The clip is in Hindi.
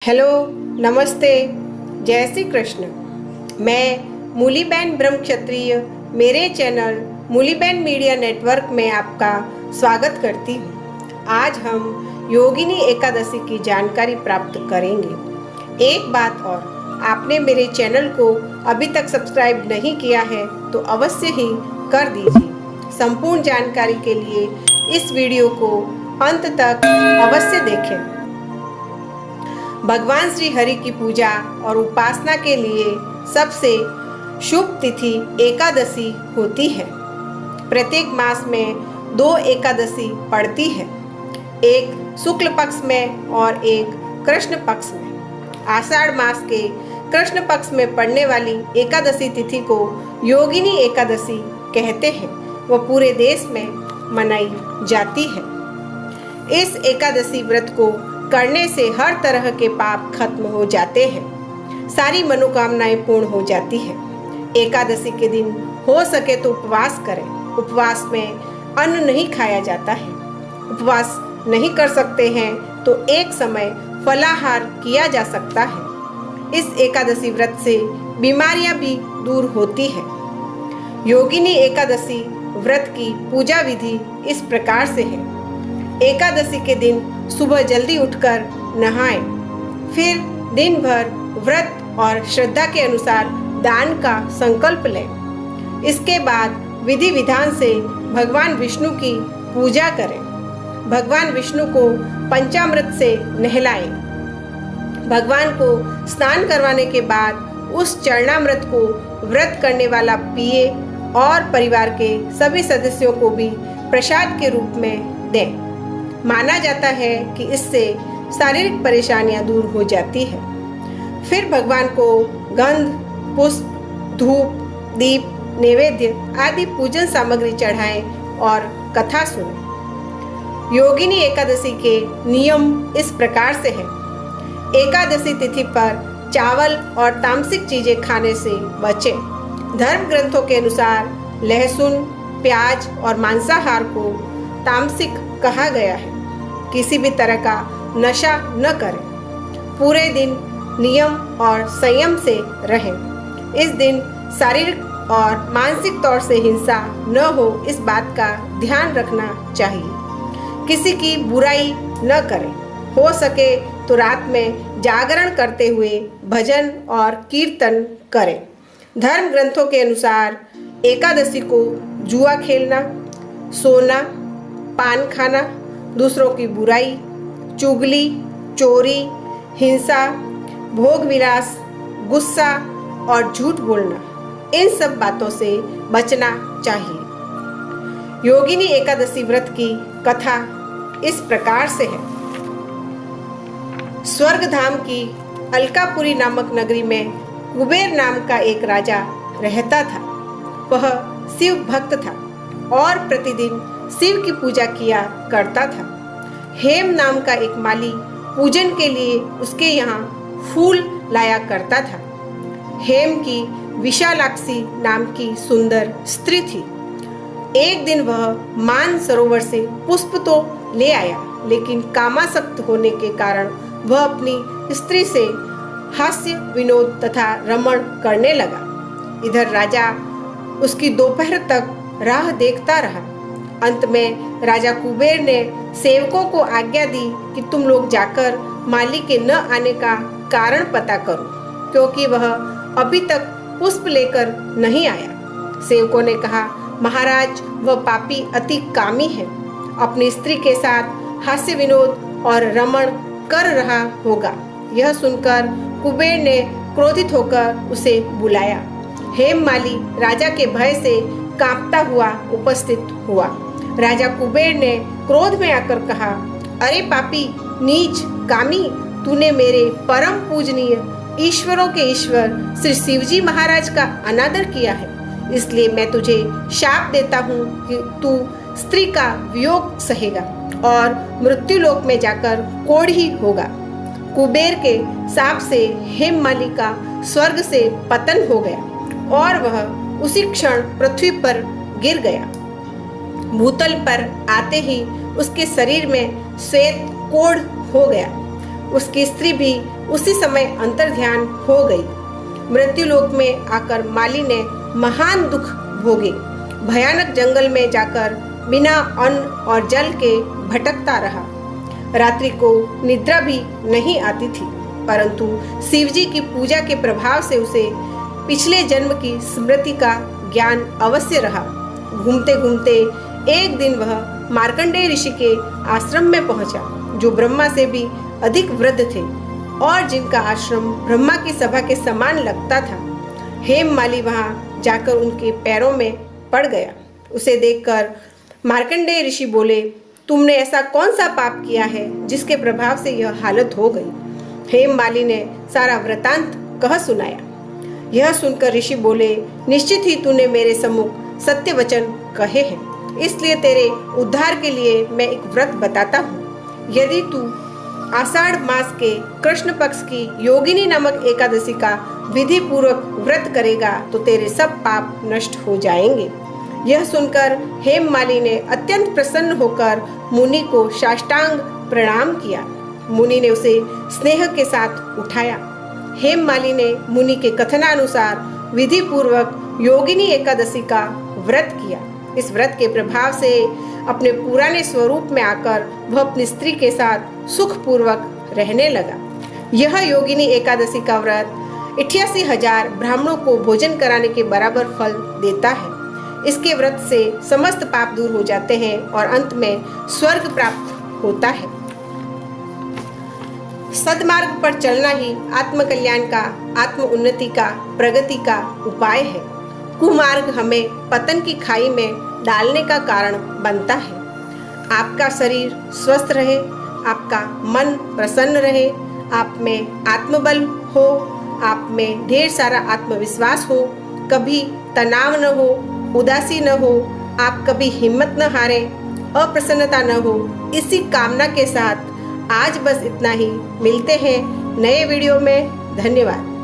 हेलो, नमस्ते, जय श्री कृष्ण। मैं मूलीबेन ब्रह्म क्षत्रिय मेरे चैनल मूलीबेन मीडिया नेटवर्क में आपका स्वागत करती हूँ। आज हम योगिनी एकादशी की जानकारी प्राप्त करेंगे। एक बात और, आपने मेरे चैनल को अभी तक सब्सक्राइब नहीं किया है तो अवश्य ही कर दीजिए। संपूर्ण जानकारी के लिए इस वीडियो को अंत तक अवश्य देखें। भगवान श्री हरि की पूजा और उपासना के लिए सबसे शुभ तिथि एकादशी होती है। प्रत्येक मास में 2 एकादशी पड़ती है, एक शुक्ल पक्ष में और एक कृष्ण पक्ष में। आषाढ़ मास के कृष्ण पक्ष में पड़ने वाली एकादशी तिथि को योगिनी एकादशी कहते हैं। वह पूरे देश में मनाई जाती है। इस एकादशी व्रत को करने से हर तरह के पाप खत्म हो जाते हैं, सारी मनोकामनाएं पूर्ण हो जाती है। एकादशी के दिन हो सके तो उपवास करें। उपवास में अन्न नहीं खाया जाता है। उपवास नहीं कर सकते हैं तो एक समय फलाहार किया जा सकता है। इस एकादशी व्रत से बीमारियां भी दूर होती है। योगिनी एकादशी व्रत की पूजा विधि इस प्रकार से है। एकादशी के दिन सुबह जल्दी उठकर नहाएं, फिर दिन भर व्रत और श्रद्धा के अनुसार दान का संकल्प लें। इसके बाद विधि विधान से भगवान विष्णु की पूजा करें। भगवान विष्णु को पंचामृत से नहलाएं। भगवान को स्नान करवाने के बाद उस चरणामृत को व्रत करने वाला पिए और परिवार के सभी सदस्यों को भी प्रसाद के रूप में दें। माना जाता है कि इससे शारीरिक परेशानियां दूर हो जाती है। फिर भगवान को गंध, पुष्प, धूप, दीप, नैवेद्य आदि पूजन सामग्री चढ़ाएं और कथा सुनें। योगिनी एकादशी के नियम इस प्रकार से हैं। एकादशी तिथि पर चावल और तामसिक चीजें खाने से बचें। धर्म ग्रंथों के अनुसार लहसुन, प्याज और मांसाहार को तामसिक कहा गया है। किसी भी तरह का नशा न करें। पूरे दिन नियम और संयम से रहें। इस दिन शारीरिक और मानसिक तौर से हिंसा न हो, इस बात का ध्यान रखना चाहिए। किसी की बुराई न करें। हो सके तो रात में जागरण करते हुए भजन और कीर्तन करें। धर्म ग्रंथों के अनुसार एकादशी को जुआ खेलना, सोना, पान खाना, दूसरों की बुराई, चुगली, चोरी, हिंसा, भोग विलास, गुस्सा और झूठ बोलना, इन सब बातों से बचना चाहिए। योगिनी एकादशी व्रत की कथा इस प्रकार से है। स्वर्ग धाम की अलकापुरी नामक नगरी में कुबेर नाम का एक राजा रहता था। वह शिव भक्त था और प्रतिदिन शिव की पूजा किया करता था। हेम नाम का एक माली पूजन के लिए उसके यहाँ फूल लाया करता था। हेम की विशालाक्षी नाम की सुंदर स्त्री थी। एक दिन वह मान सरोवर से पुष्प तो ले आया, लेकिन कामासक्त होने के कारण वह अपनी स्त्री से हास्य विनोद तथा रमण करने लगा। इधर राजा उसकी दोपहर तक राह देखता रहा। अंत में राजा कुबेर ने सेवकों को आज्ञा दी कि तुम लोग जाकर माली के न आने का कारण पता करो, क्योंकि वह अभी तक पुष्प लेकर नहीं आया। सेवकों ने कहा, महाराज, वह पापी अति कामी है। अपनी स्त्री के साथ हास्य विनोद और रमण कर रहा होगा। यह सुनकर कुबेर ने क्रोधित होकर उसे बुलाया। हेम माली राजा के भय से कांपता हुआ उपस्थित हुआ। राजा कुबेर ने क्रोध में आकर कहा, अरे पापी, नीच, कामी, तूने मेरे परम पूजनीय ईश्वरों के ईश्वर श्री शिवजी महाराज का अनादर किया है। इसलिए मैं तुझे शाप देता हूँ कि तू स्त्री का वियोग सहेगा और मृत्युलोक में जाकर कोढ़ी होगा। कुबेर के शाप से हेममाली का स्वर्ग से पतन हो गया और वह उसी क्षण पृथ्वी पर गिर गया। भूतल पर आते ही उसके शरीर में श्वेत कोढ़ हो गया। उसकी स्त्री भी उसी समय अंतर्ध्यान हो गई। मृत्यु लोक में आकर माली ने महान दुख भोगे। भयानक जंगल में जाकर बिना अन्न और जल के भटकता रहा। रात्रि को निद्रा भी नहीं आती थी, परंतु शिवजी की पूजा के प्रभाव से उसे पिछले जन्म की स्मृति का ज्ञान अवश्य रहा। घूमते घूमते एक दिन वह मार्कंडेय ऋषि के आश्रम में पहुंचा, जो ब्रह्मा से भी अधिक वृद्ध थे और जिनका आश्रम ब्रह्मा की सभा के समान लगता था। हेममाली वहां जाकर उनके पैरों में पड़ गया। उसे देखकर मार्कंडेय ऋषि बोले, तुमने ऐसा कौन सा पाप किया है जिसके प्रभाव से यह हालत हो गई? हेममाली ने सारा वृतांत कह सुनाया। यह सुनकर ऋषि बोले, निश्चित ही तूने मेरे सम्मुख सत्य वचन कहे हैं, इसलिए तेरे उद्धार के लिए मैं एक व्रत बताता हूँ। यदि तू आषाढ़ मास के कृष्ण पक्ष की योगिनी नामक एकादशी का विधि पूर्वक व्रत करेगा तो तेरे सब पाप नष्ट हो जाएंगे। यह सुनकर हेममाली ने अत्यंत प्रसन्न होकर मुनि को साष्टांग प्रणाम किया। मुनि ने उसे स्नेह के साथ उठाया। हेममाली ने मुनि के कथनानुसार विधि पूर्वक योगिनी एकादशी का व्रत किया। इस व्रत के प्रभाव से अपने पुराने स्वरूप में आकर वह अपनी स्त्री के साथ सुख पूर्वक रहने लगा। यह योगिनी एकादशी का व्रत 88,000 ब्राह्मणों को भोजन कराने के बराबर फल देता है। इसके व्रत से समस्त पाप दूर हो जाते हैं और अंत में स्वर्ग प्राप्त होता है। सद्मार्ग पर चलना ही आत्मकल्याण का, आत्म उन्नति का, प्रगति का उपाय है। कुमार्ग हमें पतन की खाई में डालने का कारण बनता है। आपका शरीर स्वस्थ रहे, आपका मन प्रसन्न रहे, आप में आत्मबल हो, आप में ढेर सारा आत्मविश्वास हो, कभी तनाव न हो, उदासी न हो, आप कभी हिम्मत न हारे, अप्रसन्नता न हो। इसी कामना के साथ आज बस इतना ही। मिलते हैं नए वीडियो में। धन्यवाद।